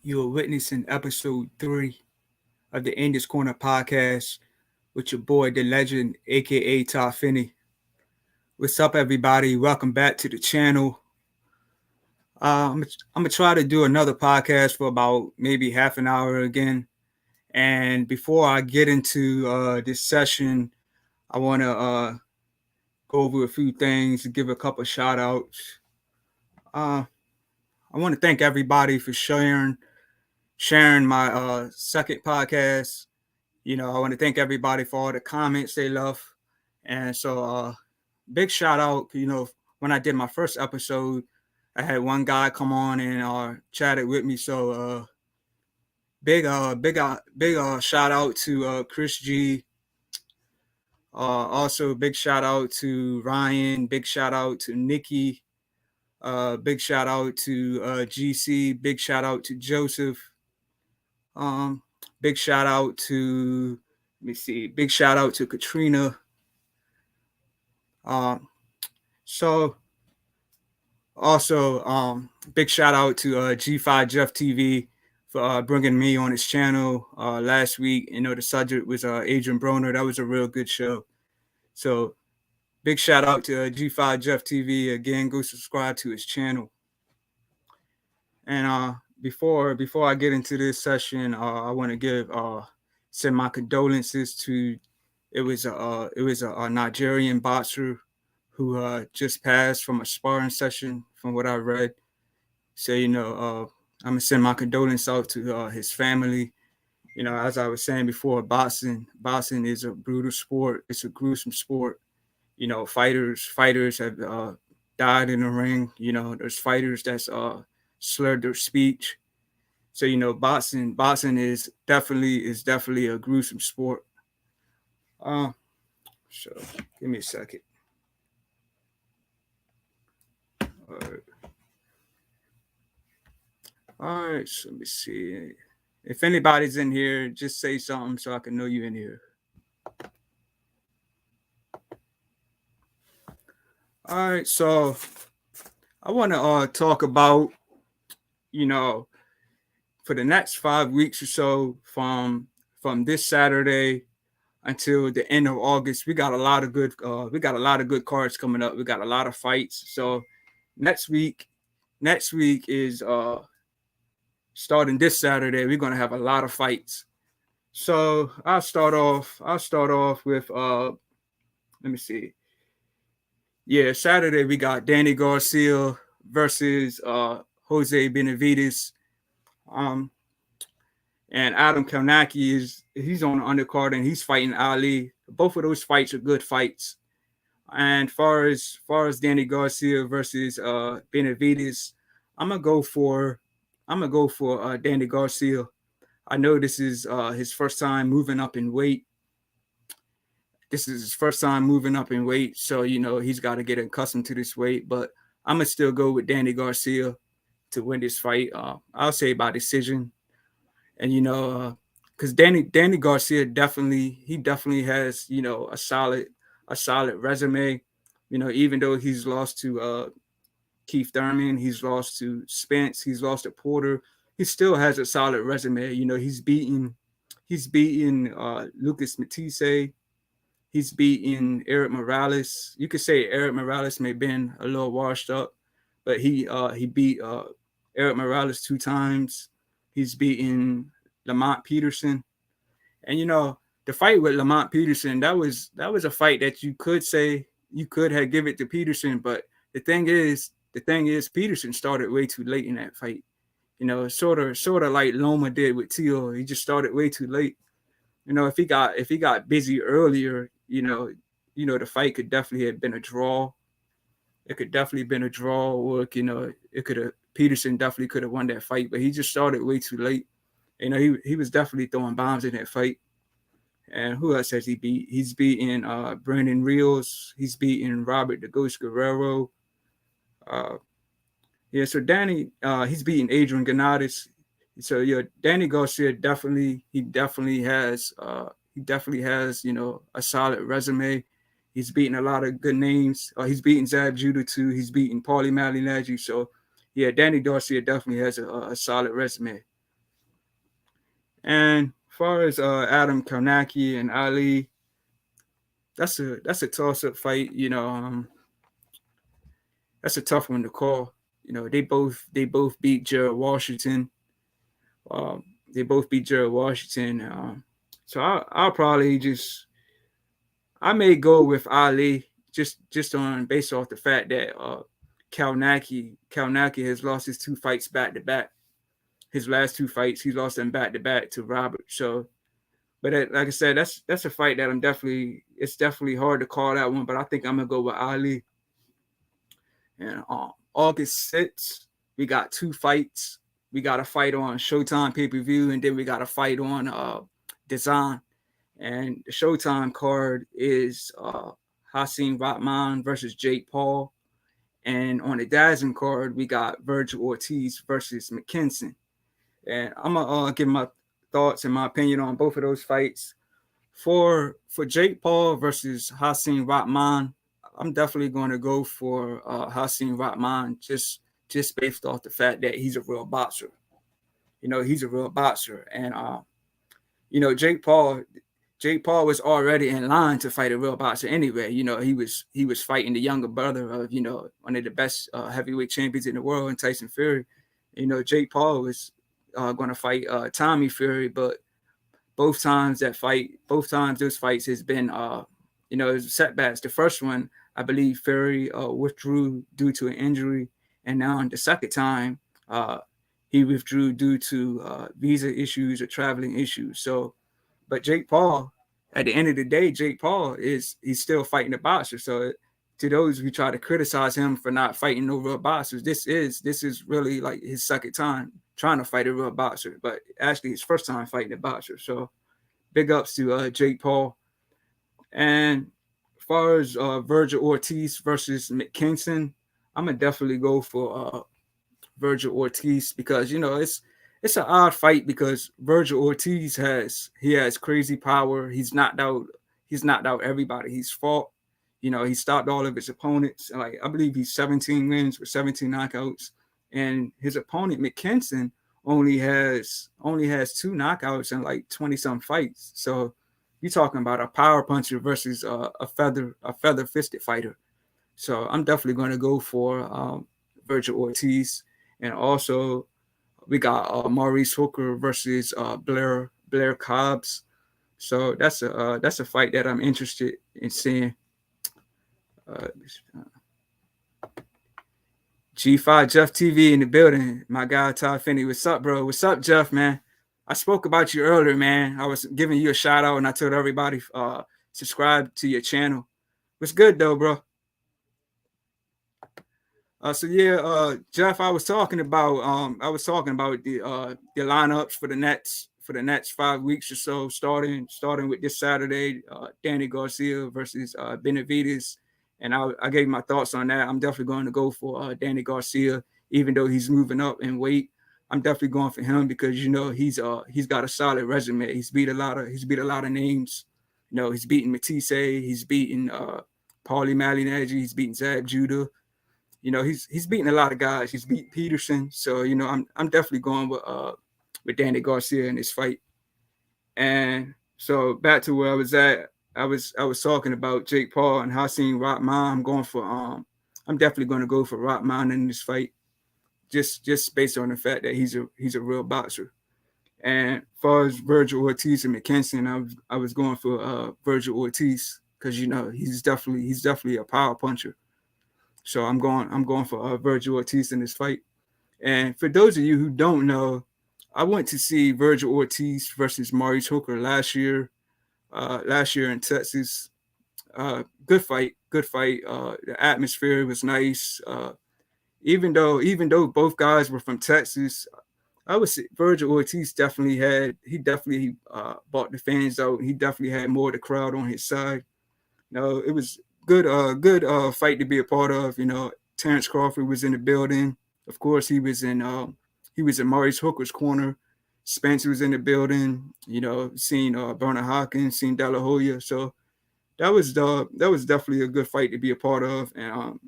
You are witnessing episode 3 of the Andy's Corner podcast with your boy, the legend, aka Todd Finney. What's up, everybody? Welcome back to the channel. I'm gonna try to do another podcast for about maybe half an hour again. And before I get into this session, I want to go over a few things, give a couple shout outs. I want to thank everybody for sharing my second podcast. I want to thank everybody for all the comments they left. And so big shout out, when I did my first episode, I had one guy come on and chatted with me. So big shout out to Chris G. Also big shout out to Ryan, big shout out to Nikki, big shout out to GC, big shout out to Joseph. Big shout out to big shout out to Katrina. So also big shout out to G5 Jeff TV for bringing me on his channel last week. The subject was Adrian Broner. That was a real good show. So big shout out to G5 Jeff TV. Again, go subscribe to his channel. And before I get into this session, I want to send my condolences to it was a Nigerian boxer who just passed from a sparring session, from what I read. So I'm gonna send my condolences out to his family. As I was saying before, boxing is a brutal sport. It's a gruesome sport. Fighters have died in the ring. There's fighters that's slurred their speech. So boxing is definitely a gruesome sport. So give me a second. All right. So let me see. If anybody's in here, just say something so I can know you're in here. All right. So I want to talk about, for the next 5 weeks or so, from this Saturday until the end of August, we got a lot of good cards coming up. We got a lot of fights. So next week is starting this Saturday. We're gonna have a lot of fights. So I'll start off with let me see. Yeah, Saturday we got Danny Garcia versus Jose Benavidez. And Adam Kalnacki he's on the undercard and he's fighting Ali. Both of those fights are good fights. And far as Danny Garcia versus Benavidez, I'm gonna go for Danny Garcia. I know this is his first time moving up in weight. So he's got to get accustomed to this weight. But I'm gonna still go with Danny Garcia to win this fight. I'll say by decision. And because Danny Garcia definitely has a solid resume. Even though he's lost to Keith Thurman, he's lost to Spence, he's lost to Porter, he still has a solid resume. He's beaten Lucas Matisse, he's beaten Eric Morales. You could say Eric Morales may have been a little washed up, but he beat Eric Morales 2 times. He's beaten Lamont Peterson. And the fight with Lamont Peterson, that was a fight that you could have given it to Peterson, but the thing is Peterson started way too late in that fight. Sort of like Loma did with Teal. He just started way too late. If he got busy earlier, the fight could definitely have been a draw. It could definitely have been a draw, or Peterson definitely could have won that fight, but he just started way too late. He was definitely throwing bombs in that fight. And who else has he beat? He's beaten Brandon Rios. He's beaten Robert the Ghost Guerrero. So Danny, he's beaten Adrian Ganadas. So Danny Garcia definitely has a solid resume. He's beaten a lot of good names. He's beaten Zab Judah too. He's beaten Paulie Malignaggi. So yeah, Danny Garcia definitely has a solid resume. And as far as Adam Karnacki and Ali, that's a toss-up fight. That's a tough one to call. They both beat Gerald Washington. Um, they both beat Gerald Washington. So I'll probably I may go with Ali just on based off the fact that Kalnaki has lost his two fights back to back. His last two fights, he lost them back to back to Robert. So, but like I said, that's a fight that it's definitely hard to call that one. But I think I'm gonna go with Ali. And August 6th, we got two fights. We got a fight on Showtime pay-per-view, and then we got a fight on Design. And the Showtime card is Hassin Rahman versus Jake Paul. And on the DAZN card, we got Virgil Ortiz versus Mckinson. And I'm going to give my thoughts and my opinion on both of those fights. For Jake Paul versus Hassin Rahman, I'm definitely going to go for Hassin Rahman just based off the fact that he's a real boxer. He's a real boxer. And, Jake Paul was already in line to fight a real boxer anyway. He was fighting the younger brother of, one of the best heavyweight champions in the world, in Tyson Fury. Jake Paul was going to fight Tommy Fury, but both times those fights has been, setbacks. The first one, I believe Fury withdrew due to an injury. And now the second time, he withdrew due to visa issues or traveling issues. So, but Jake Paul, at the end of the day, he's still fighting a boxer. So to those who try to criticize him for not fighting no real boxers, this is really like his second time trying to fight a real boxer, but actually his first time fighting a boxer. So big ups to Jake Paul. And as far as Virgil Ortiz versus Mckinson, I'm gonna definitely go for Virgil Ortiz because it's an odd fight because Virgil Ortiz has crazy power. He's knocked out everybody he's fought. He stopped all of his opponents. Like I believe he's 17 wins with 17 knockouts, and his opponent Mckinson only has 2 knockouts in like 20 some fights. So you're talking about a power puncher versus a feather fisted fighter. So I'm definitely going to go for Virgil Ortiz. And also we got Maurice Hooker versus Blair Cobbs. So that's a fight that I'm interested in seeing. G5 Jeff TV in the building. My guy Todd Finney. What's up, bro? What's up, Jeff, man? I spoke about you earlier, man. I was giving you a shout out and I told everybody subscribe to your channel. What's good though, bro? Jeff, I was talking about the lineups for the next 5 weeks or so, starting with this Saturday, Danny Garcia versus Benavidez, and I gave my thoughts on that. I'm definitely going to go for Danny Garcia, even though he's moving up in weight. I'm definitely going for him because he's got a solid resume. He's beat a lot of names. He's beaten Matisse, he's beaten Paulie Malignaggi, he's beaten Zab Judah. He's beaten a lot of guys. He's beat Peterson. So, I'm definitely going with Danny Garcia in this fight. And so back to where I was at, I was talking about Jake Paul and Hassin Rahman. I'm definitely going to go for Rahman in this fight, just based on the fact that he's a real boxer. And as far as Virgil Ortiz and Mckinson, I was going for Virgil Ortiz because he's definitely a power puncher. So I'm going for Virgil Ortiz in this fight. And for those of you who don't know, I went to see Virgil Ortiz versus Maurice Hooker last year in Texas. Good fight. The atmosphere was nice. Even though both guys were from Texas, I would say Virgil Ortiz definitely bought the fans out. He definitely had more of the crowd on his side. It was good fight to be a part of. Terrence Crawford was in the building. Of course, he was in Maurice Hooker's corner. Spence was in the building. Seen Bernard Hopkins, seen De La Hoya. So that was definitely a good fight to be a part of. And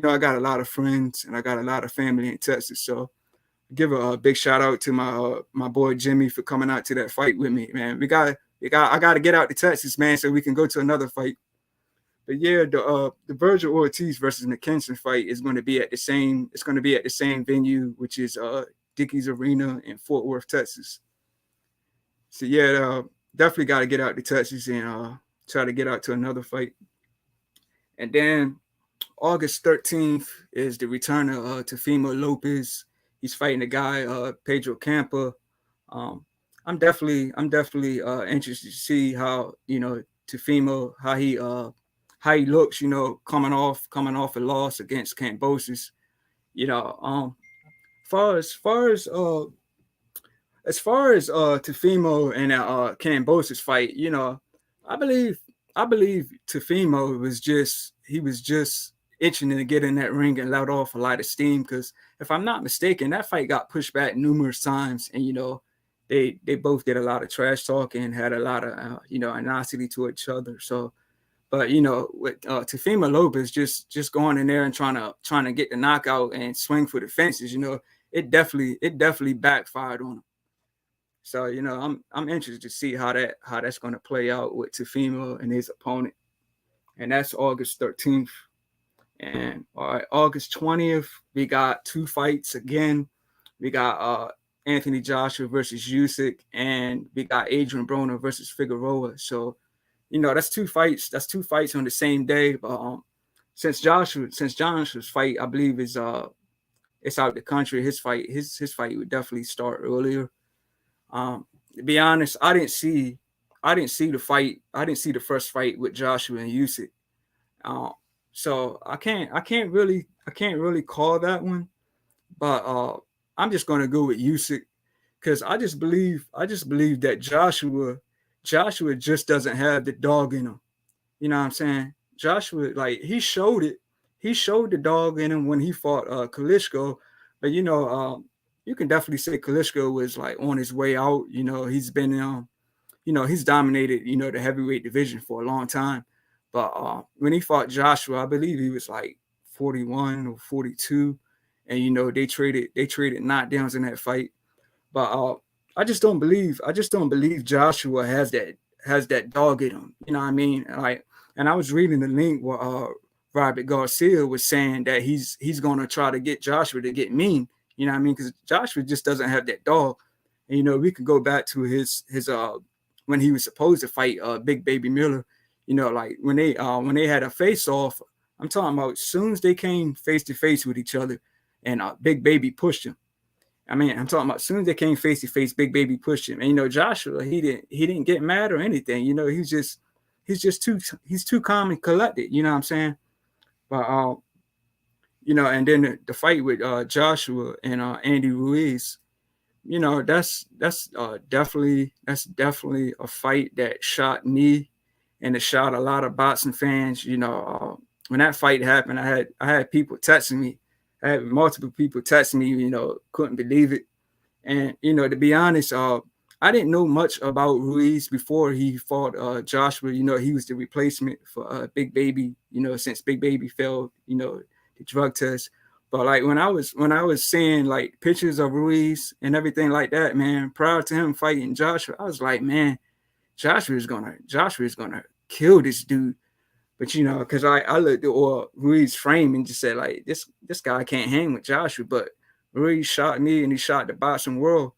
I got a lot of friends and I got a lot of family in Texas. So give a big shout out to my boy Jimmy for coming out to that fight with me, man. I got to get out to Texas, man, so we can go to another fight. But yeah, the Virgil Ortiz versus Mckinson fight is going to be at the same. It's going to be at the same venue, which is Dickies Arena in Fort Worth, Texas. So yeah, definitely got to get out to Texas and try to get out to another fight. And then August 13th is the return of Teofimo Lopez. He's fighting a guy, Pedro Campa. Um, I'm definitely interested to see how Teofimo how he looks. Coming off a loss against Cambosis. As far as Teofimo and Cambosis fight, I believe I believe Teofimo was just itching to get in that ring and let off a lot of steam, because if I'm not mistaken, that fight got pushed back numerous times, and they both did a lot of trash talking and had a lot of animosity to each other. So, but with Teofimo Lopez just going in there and trying to get the knockout and swing for the fences, it definitely backfired on him. So I'm interested to see how that's going to play out with Teofimo and his opponent, and that's August 13th. And all right, August 20th, we got two fights again. We got Anthony Joshua versus Usyk, and we got Adrian Broner versus Figueroa. So, that's two fights. That's two fights on the same day. But since Joshua's fight, I believe is it's out the country. His fight would definitely start earlier. To be honest, I didn't see the fight. I didn't see the first fight with Joshua and Usyk. So I can't really call that one. But I'm just gonna go with Usyk, because I just believe that Joshua just doesn't have the dog in him. You know what I'm saying? Joshua, like, he showed it. He showed the dog in him when he fought Klitschko, but you can definitely say Klitschko was like on his way out. He's been he's dominated the heavyweight division for a long time. But when he fought Joshua, I believe he was like 41 or 42, and they traded knockdowns in that fight. But I just don't believe Joshua has that dog in him. You know what I mean? Like, and I was reading the link where Robert Garcia was saying that he's gonna try to get Joshua to get mean. You know what I mean? Because Joshua just doesn't have that dog. And we could go back to his when he was supposed to fight Big Baby Miller. Like when they had a face off, I'm talking about as soon as they came face to face with each other, and Big Baby pushed him. I mean, I'm talking about as soon as they came face to face, Big Baby pushed him. And Joshua, he didn't get mad or anything. He's too calm and collected. You know what I'm saying? But and then the fight with Joshua and Andy Ruiz, that's definitely a fight that shot me, and it shot a lot of boxing fans. When that fight happened, I had people texting me. I had multiple people texting me, couldn't believe it. And, to be honest, I didn't know much about Ruiz before he fought Joshua. He was the replacement for Big Baby, since Big Baby failed, the drug test. But like when I was seeing like pictures of Ruiz and everything like that, man, prior to him fighting Joshua, I was like, man, Joshua is gonna kill this dude. But because I looked at Ruiz's frame and just said, like, this guy can't hang with Joshua. But Ruiz shot me, and he shot the boxing world.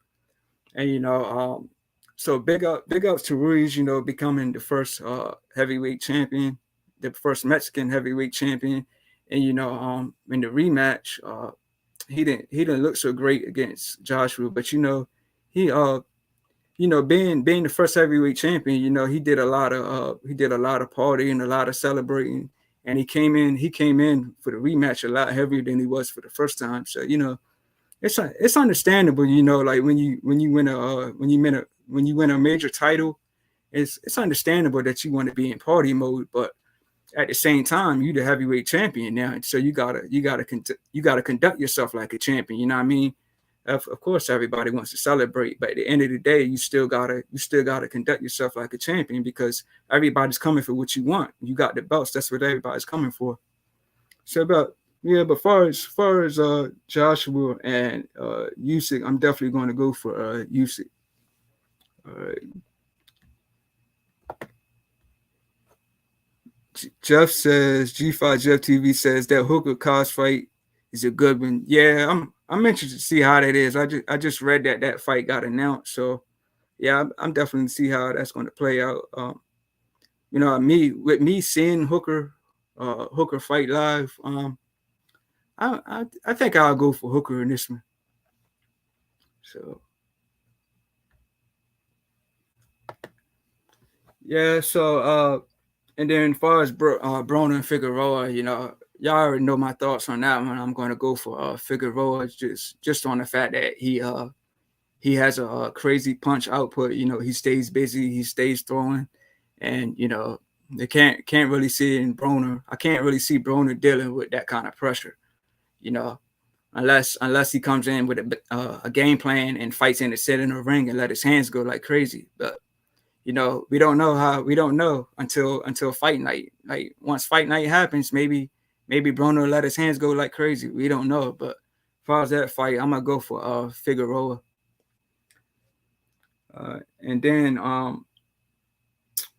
And so big ups to Ruiz, becoming the first heavyweight champion, the first Mexican heavyweight champion. And in the rematch, he didn't look so great against Joshua, but he being the first heavyweight champion, he did a lot of partying, a lot of celebrating, and he came in for the rematch a lot heavier than he was for the first time. So it's understandable, like when you win a major title, it's understandable that you want to be in party mode, but at the same time, you're the heavyweight champion now, so you gotta conduct yourself like a champion. You know what I mean? Of course, everybody wants to celebrate, but at the end of the day, you still gotta conduct yourself like a champion, because everybody's coming for what you want. You got the belts. That's what everybody's coming for. So, Yeah, but far as Joshua and Usyk, I'm definitely going to go for Usyk. Uh, Jeff says G5 Jeff TV says that Hooker Cost fight is a good one. Yeah, I'm interested to see how that is. I just read that that fight got announced, so yeah, I'm definitely see how that's going to play out. Me seeing Hooker fight live. I think I'll go for Hooker in this one. So yeah, and then as far as Broner and Figueroa, y'all already know my thoughts on that one. I'm going to go for Figueroa just on the fact that he has a, crazy punch output. He stays busy, he stays throwing, and they can't really see it in Broner. I can't really see Broner dealing with that kind of pressure. You know, unless he comes in with a game plan and fights in the center in the ring and let his hands go like crazy. But we don't know until fight night. Like once fight night happens, maybe Bruno let his hands go like crazy. We don't know. But as far as that fight, I'm gonna go for Figueroa. And then on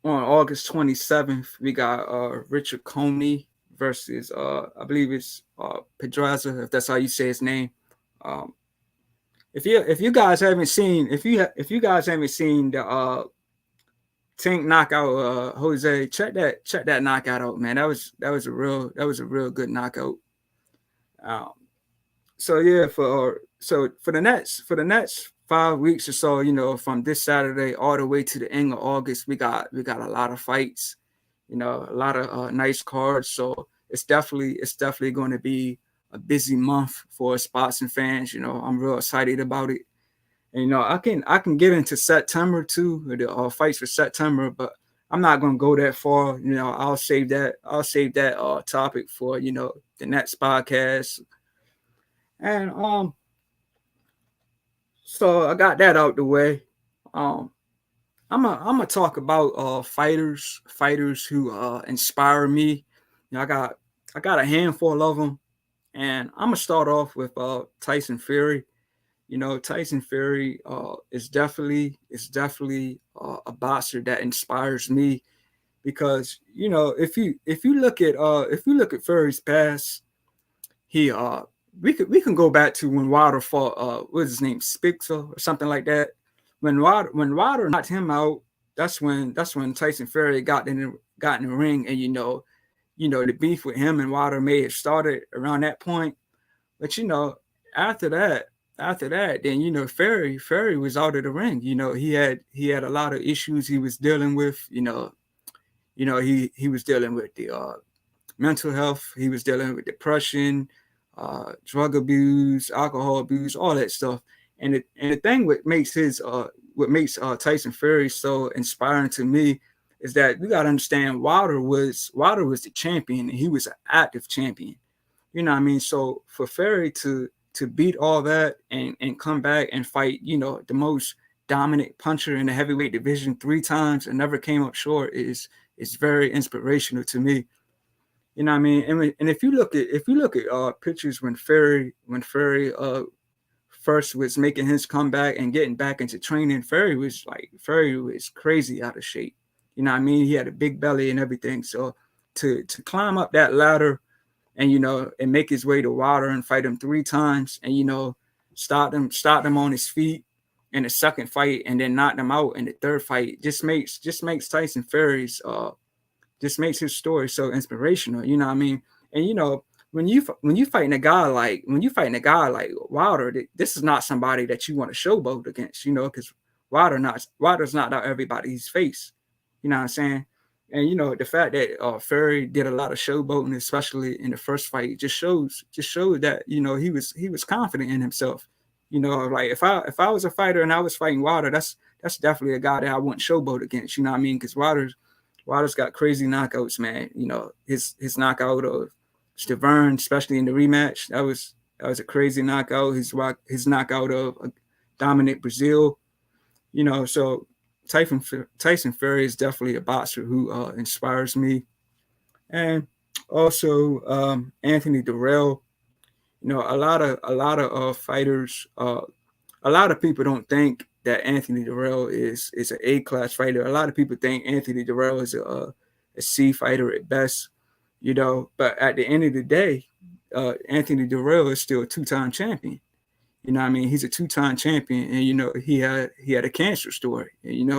August 27th, we got Richard Comey versus I believe it's Pedraza, if that's how you say his name. Um, if you guys haven't seen if you guys haven't seen the Tank knockout Jose, check that knockout out, man. That was a real good knockout. Um, so yeah, for the next 5 weeks or so, from this Saturday all the way to the end of August, we got a lot of fights, a lot of nice cards. So it's definitely going to be a busy month for us boxing fans. I'm real excited about it. And I can get into September too, the fights for September, but I'm not gonna go that far. I'll save that topic for the next podcast. And so I got that out the way. Um, I'm gonna talk about fighters who inspire me. I got a handful of them, and I'm gonna start off with Tyson Fury. Tyson Fury is definitely a boxer that inspires me because if you look at Fury's past, he we can go back to when Wilder fought what's his name, Spixel or something like that. When Wilder knocked him out, that's when Tyson Fury got in the ring, and the beef with him and Wilder may have started around that point. But after that, then Fury was out of the ring. He had a lot of issues he was dealing with. He was dealing with the mental health. He was dealing with depression, drug abuse, alcohol abuse, all that stuff. And the thing what makes Tyson Fury so inspiring to me is that we gotta understand Wilder was the champion, and he was an active champion. You know what I mean? So for Fury to beat all that and come back and fight, the most dominant puncher in the heavyweight division 3 times and never came up short is very inspirational to me. You know what I mean? And if you look at pictures when Fury first was making his comeback and getting back into training, Fury was crazy out of shape. You know what I mean? He had a big belly and everything. So to climb up that ladder and make his way to Wilder and fight him 3 times, and start him on his feet in the second fight, and then knock him out in the third fight, just makes Tyson Fury's just makes his story so inspirational. You know what I mean? And when you fighting a guy like Wilder, this is not somebody that you want to showboat against. Because Wilder's not out everybody's face. You know what I'm saying? And the fact that Fury did a lot of showboating, especially in the first fight, just shows that he was confident in himself. Like if I was a fighter and I was fighting Wilder, that's definitely a guy that I wouldn't showboat against. You know what I mean? Because Wilder's got crazy knockouts, man. His knockout of Stavern, especially in the rematch, that was a crazy knockout. His knockout of Dominic Brazil. So Tyson Fury is definitely a boxer who inspires me. And Also, Anthony Durrell. A lot of fighters. A lot of people don't think that Anthony Durrell is an A-class fighter. A lot of people think Anthony Durrell is a C fighter at best. But at the end of the day, Anthony Durrell is still a two-time champion. I mean, he's a two-time champion, and he had a cancer story. And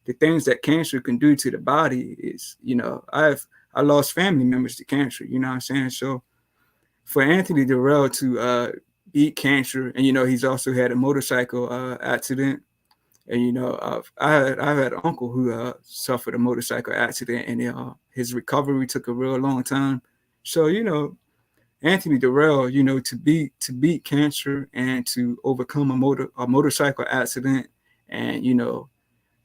the things that cancer can do to the body is, I lost family members to cancer. You know what I'm saying? So for Anthony Durrell to beat cancer, and he's also had a motorcycle accident, and I've had an uncle who suffered a motorcycle accident, and his recovery took a real long time. So Anthony Durrell, to beat cancer and to overcome a motorcycle accident, and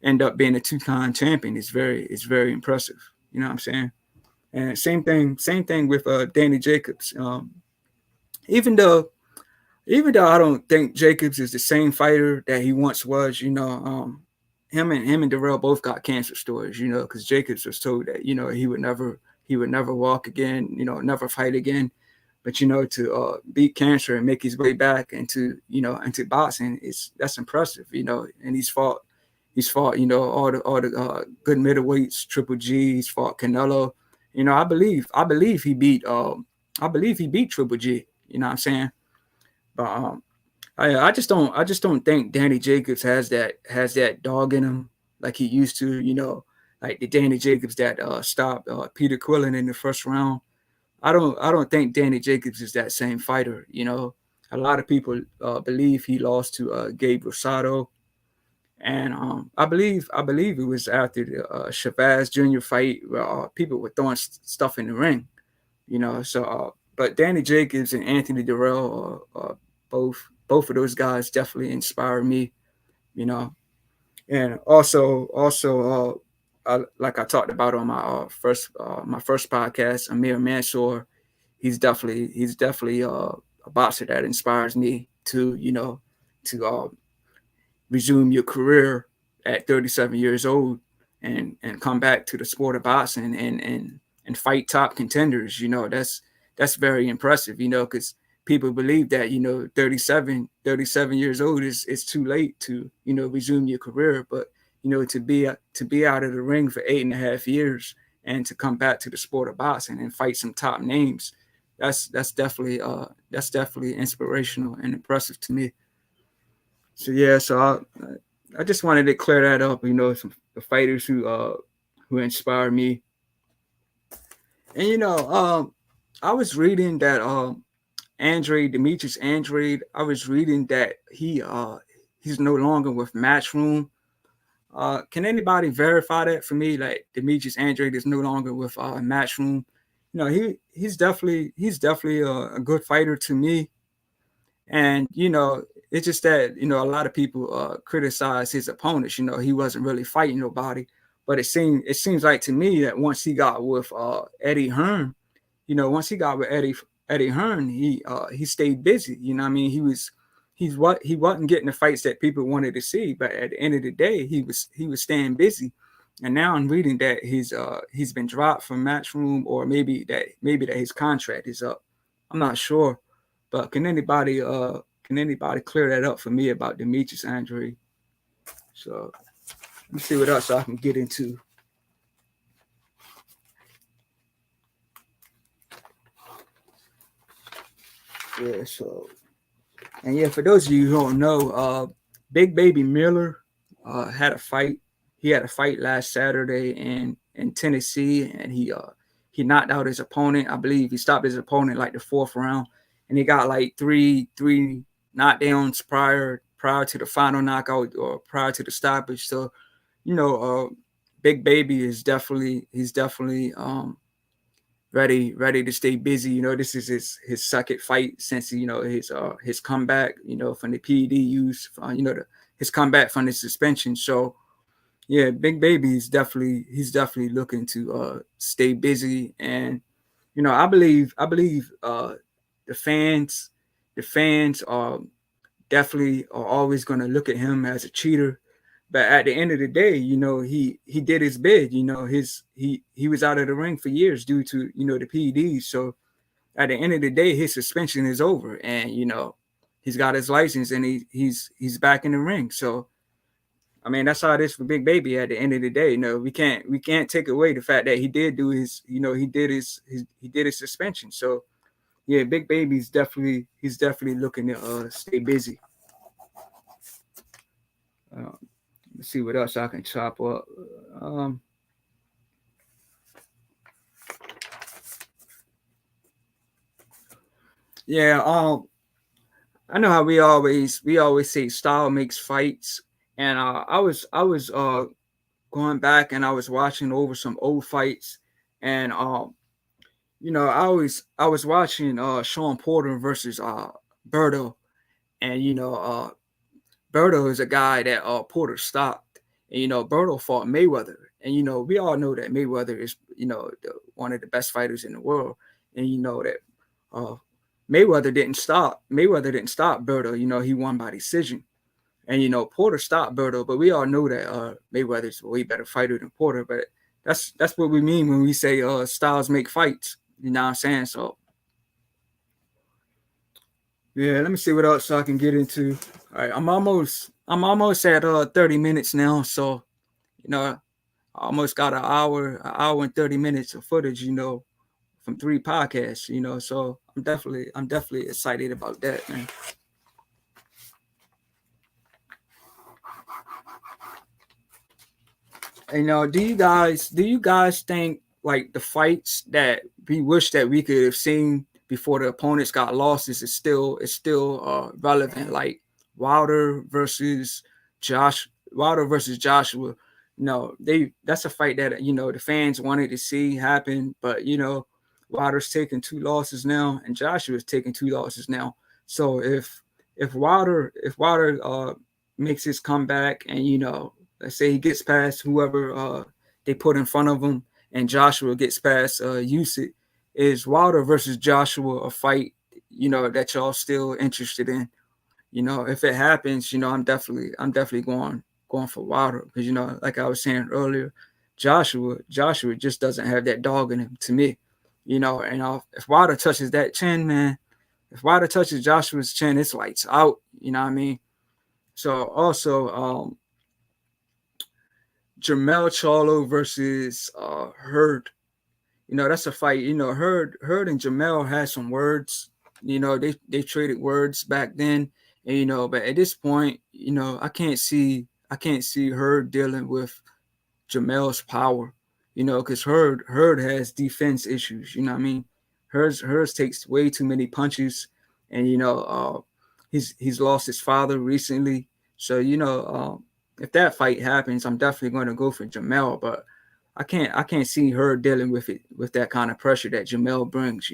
end up being a two-time champion is very impressive. You know what I'm saying? And same thing with Danny Jacobs. Even though I don't think Jacobs is the same fighter that he once was, him and Durrell both got cancer stories, because Jacobs was told that he would never walk again, never fight again. But to beat cancer and make his way back into boxing, that's impressive, And he's fought all the good middleweights, Triple G. He's fought Canelo. I believe he beat Triple G. You know what I'm saying? But I just don't think Danny Jacobs has that dog in him like he used to. Like the Danny Jacobs that stopped Peter Quillen in the first round. I don't think Danny Jacobs is that same fighter. A lot of people believe he lost to Gabe Rosado, and I believe it was after the Chavez Jr. fight where people were throwing stuff in the ring. So but Danny Jacobs and Anthony Durrell, both of those guys definitely inspire me. You know, and also like I talked about on my first podcast, Amir Mansour, he's definitely a boxer that inspires me to resume your career at 37 years old and come back to the sport of boxing and fight top contenders. That's very impressive. Because people believe that 37 years old is too late to resume your career, but to be out of the ring for 8.5 years and to come back to the sport of boxing and fight some top names, that's definitely inspirational and impressive to me. So yeah, I just wanted to clear that up. Some the fighters who inspire me, and I was reading that Demetrius Andrade. I was reading that he's no longer with Matchroom. Can anybody verify that for me? Like Demetrius Andrade is no longer with Matchroom. He's definitely a good fighter to me, and it's just that a lot of people criticize his opponents. He wasn't really fighting nobody, but it seems like to me that once he got with Eddie Hearn, once he got with Eddie Hearn, he stayed busy. I mean, he wasn't getting the fights that people wanted to see, but at the end of the day, he was staying busy. And now I'm reading that he's been dropped from Matchroom, or maybe that his contract is up. I'm not sure, but can anybody clear that up for me about Demetrius Andrade? So let me see what else I can get into. Yeah, and yeah, for those of you who don't know, Big Baby Miller had a fight. He had a fight last Saturday in Tennessee, and he knocked out his opponent. I believe he stopped his opponent like the fourth round, and he got like three knockdowns prior to the final knockout or prior to the stoppage. So you know, Big Baby he's definitely ready to stay busy. This is his second fight since his comeback. From the PED use. His comeback from the suspension. So yeah, Big Baby he's definitely looking to stay busy, and I believe the fans are definitely are always going to look at him as a cheater, But at the end of the day, he did his bid. He was out of the ring for years due to the PEDs. So at the end of the day, his suspension is over, and he's got his license, and he's back in the ring. So I mean, that's how it is for Big Baby. At the end of the day, we can't take away the fact that he did do his, he did his suspension. So yeah, Big Baby's definitely looking to stay busy. Let's see what else I can chop up. Um, yeah, I know how we always say style makes fights, and I was going back and I was watching over some old fights, and I was watching Sean Porter versus Berto, and Berto is a guy that Porter stopped, and Berto fought Mayweather, and we all know that Mayweather is one of the best fighters in the world, and that uh, Mayweather didn't stop Berto. He won by decision, and Porter stopped Berto, but we all know that Mayweather's a way better fighter than Porter. But that's what we mean when we say styles make fights. You know what I'm saying? So yeah, let me see what else I can get into. All right, I'm almost at 30 minutes now, so I almost got an hour and 30 minutes of footage, from 3 podcasts, so I'm definitely excited about that, man. Do you guys think like the fights that we wish that we could have seen before the opponents got losses is still relevant? Like Wilder versus Joshua. That's a fight that the fans wanted to see happen, but Wilder's taking 2 losses now, and Joshua's taking 2 losses now. So if Wilder makes his comeback, and let's say he gets past whoever they put in front of him, and Joshua gets past Usyk. Is Wilder versus Joshua a fight that y'all still interested in? If it happens, I'm definitely going for Wilder, because like I was saying earlier, Joshua just doesn't have that dog in him to me. And if Wilder touches that chin, man, if Wilder touches Joshua's chin, it's lights out. You know what I mean? So also, Jermell Charlo versus Hurd. That's a fight. Hurd and Jermell had some words. They traded words back then, and but at this point, I can't see Hurd dealing with Jermell's power. Because Hurd has defense issues. You know what I mean? Hers takes way too many punches, and he's lost his father recently. So if that fight happens, I'm definitely going to go for Jermell. But I can't see her dealing with it with that kind of pressure that Jermell brings.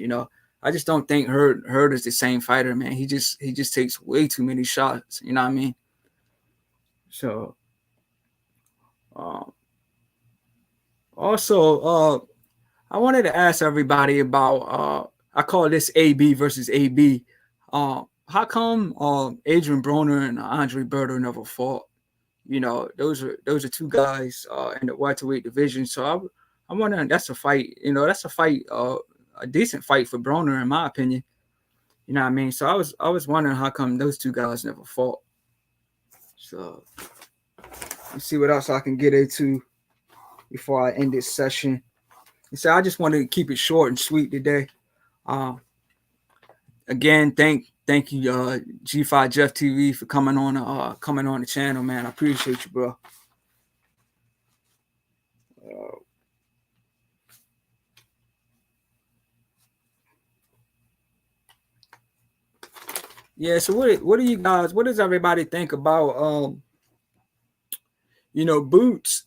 I just don't think Hurd is the same fighter, man. He just takes way too many shots. You know what I mean? So um, also, I wanted to ask everybody about I call this AB versus AB. How come Adrian Broner and Andre Berto never fought? Those are 2 guys in the welterweight division. So I'm wondering, that's a fight. That's a fight, a decent fight for Broner, in my opinion. You know what I mean? So I was wondering how come those 2 guys never fought. So let's see what else I can get into before I end this session. So I just wanted to keep it short and sweet today. Again, thank you, G5 Jeff TV, for coming on the channel, man. I appreciate you, bro. Yeah. So what does everybody think about Boots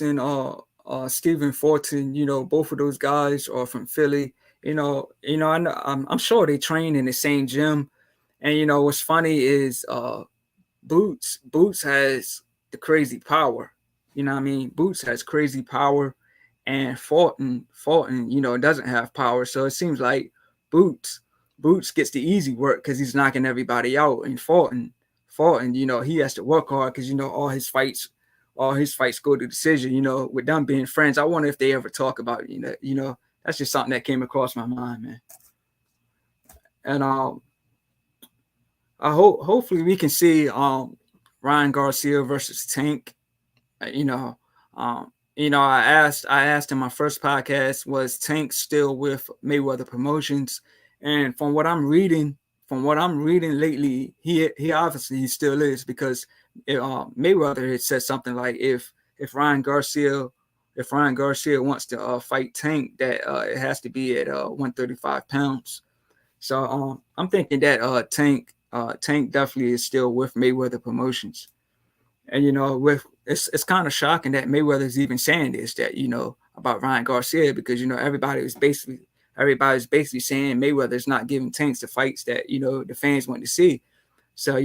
and Stephen Fortin? Both of those guys are from Philly. I'm sure they train in the same gym. And what's funny is Boots has the crazy power. You know what I mean? Boots has crazy power, and Fulton, doesn't have power. So it seems like Boots Boots gets the easy work because he's knocking everybody out, and Fulton, he has to work hard because all his fights all his fights go to decision. With them being friends, I wonder if they ever talk about it. That's just something that came across my mind, man. And I hopefully we can see Ryan Garcia versus Tank. You know, I asked in my first podcast, was Tank still with Mayweather Promotions? And from what I'm reading lately, he obviously still is, because Mayweather had said something like if Ryan Garcia wants to fight Tank, that it has to be at 135 pounds. So I'm thinking that Tank definitely is still with Mayweather Promotions. And with it's kind of shocking that Mayweather's even saying this, that about Ryan Garcia, because everybody's basically saying Mayweather's not giving Tanks the fights that the fans want to see. So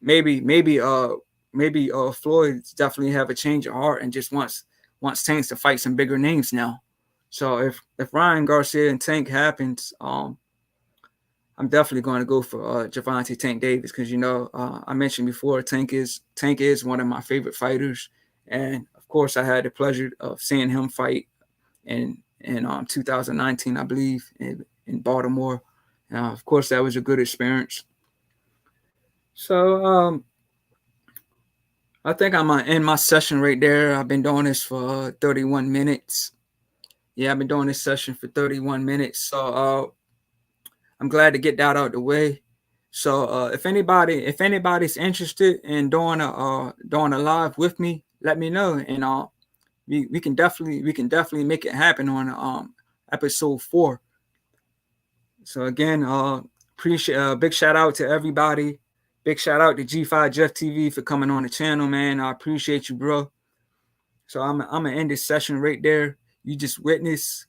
maybe Floyd definitely have a change of heart and just wants Tanks to fight some bigger names now. So if Ryan Garcia and Tank happens, I'm definitely going to go for Gervonta Tank Davis, because I mentioned before, Tank is one of my favorite fighters, and of course I had the pleasure of seeing him fight in 2019, I believe, in Baltimore. Of course, that was a good experience. So I think I'm gonna end my session right there. I've been doing this for 31 minutes. Yeah, I've been doing this session for 31 minutes. So I'm glad to get that out the way. So if anybody's interested in doing a live with me, let me know, and we can definitely make it happen on episode 4. So again, appreciate big shout out to everybody. Big shout out to G5 Jeff TV for coming on the channel, man. I appreciate you, bro. So I'm gonna end this session right there. You just witnessed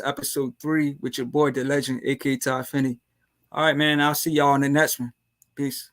episode 3 with your boy, the legend, AK Ty Finney. All right, man. I'll see y'all in the next one. Peace.